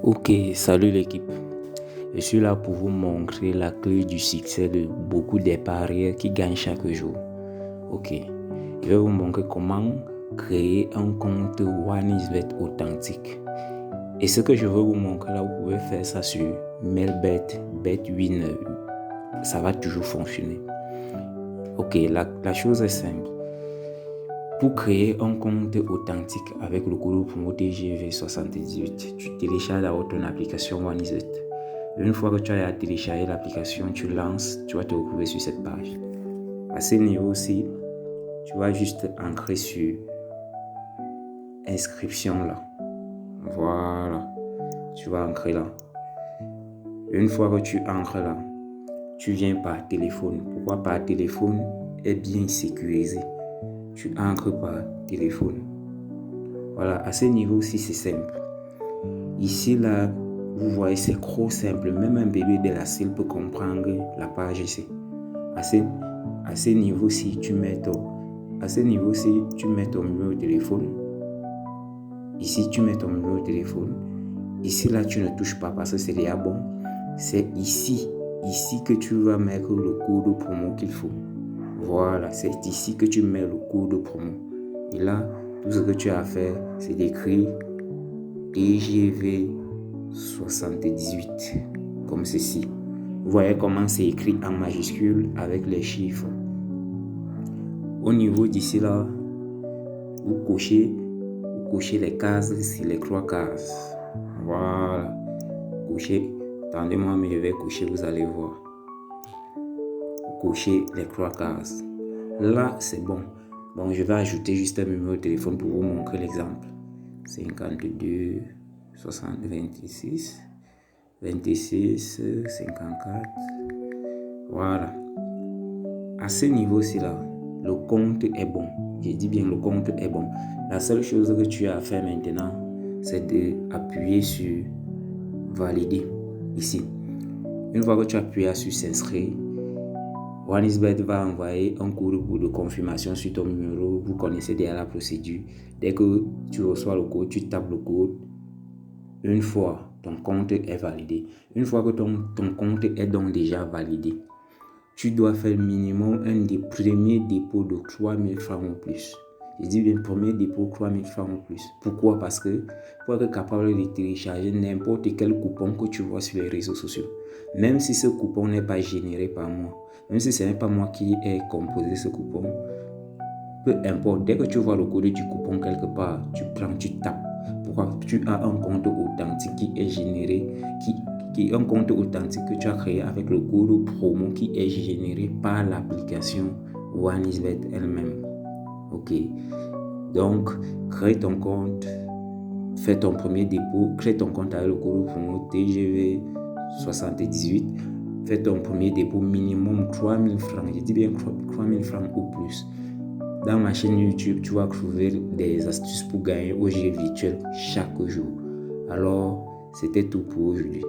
Ok, salut l'équipe. Je suis là pour vous montrer la clé du succès de beaucoup d'épargnants qui gagnent chaque jour. Ok, je vais vous montrer comment créer un compte OneXBet authentique. Et ce que je veux vous montrer là, vous pouvez faire ça sur Melbet, Betwin, ça va toujours fonctionner. Ok, la chose est simple. Pour créer un compte authentique avec le code promo TGV78, tu télécharges d'abord ton application OneXBet. Une fois que tu as téléchargé l'application, tu lances, tu vas te retrouver sur cette page. À ce niveau-ci, tu vas juste ancrer sur inscription là. Voilà, tu vas ancrer là. Une fois que tu ancres là, tu viens par téléphone. Pourquoi par téléphone est bien sécurisé? Tu ancres par téléphone. Voilà, à ce niveau-ci, c'est simple. Ici, là, vous voyez, c'est trop simple. Même un bébé de la selle peut comprendre la page ici. À ce niveau-ci, tu mets ton numéro de téléphone. Ici, tu mets ton numéro de téléphone. Ici, là, tu ne touches pas parce que c'est déjà bon. C'est ici que tu vas mettre le code promo qu'il faut. Voilà, c'est ici que tu mets le code promo. Et là, tout ce que tu as à faire, c'est d'écrire TGV78 comme ceci. Vous voyez comment c'est écrit en majuscule avec les chiffres. Au niveau d'ici là, vous cochez les cases sur les 3 cases. Voilà. Cochez. Attendez-moi, mais je vais cocher, vous allez voir. Cochez les 3 cases. Là, c'est bon. Bon, je vais ajouter juste un numéro de téléphone pour vous montrer l'exemple. 52 60 26 26 54. Voilà. À ce niveau-ci là, le compte est bon. Je dis bien le compte est bon. La seule chose que tu as à faire maintenant, c'est d'appuyer sur valider ici. Une fois que tu appuies sur s'inscrire, OneXBet va envoyer un code de confirmation sur ton numéro. Vous connaissez déjà la procédure. Dès que tu reçois le code, tu tapes le code. Une fois, ton compte est validé. Une fois que ton compte est donc déjà validé, tu dois faire minimum un des premiers dépôts de 3 000 francs ou plus. Je dis bien premier dépôt 3 000 francs ou plus. Pourquoi? Parce que pour être capable de télécharger n'importe quel coupon que tu vois sur les réseaux sociaux, même si ce coupon n'est pas généré par moi, même si ce n'est pas moi qui ai composé ce coupon, peu importe, dès que tu vois le code du coupon quelque part, tu prends, tu tapes. Pourquoi? Tu as un compte authentique qui est généré, qui est un compte authentique que tu as créé avec le code promo qui est généré par l'application OneXBet elle-même. Ok, donc crée ton compte, fais ton premier dépôt, crée ton compte avec le code promo TGV78, fais ton premier dépôt minimum 3 000 francs, je dis bien 3 000 francs ou plus. Dans ma chaîne YouTube, tu vas trouver des astuces pour gagner au jeu virtuel chaque jour. Alors, c'était tout pour aujourd'hui.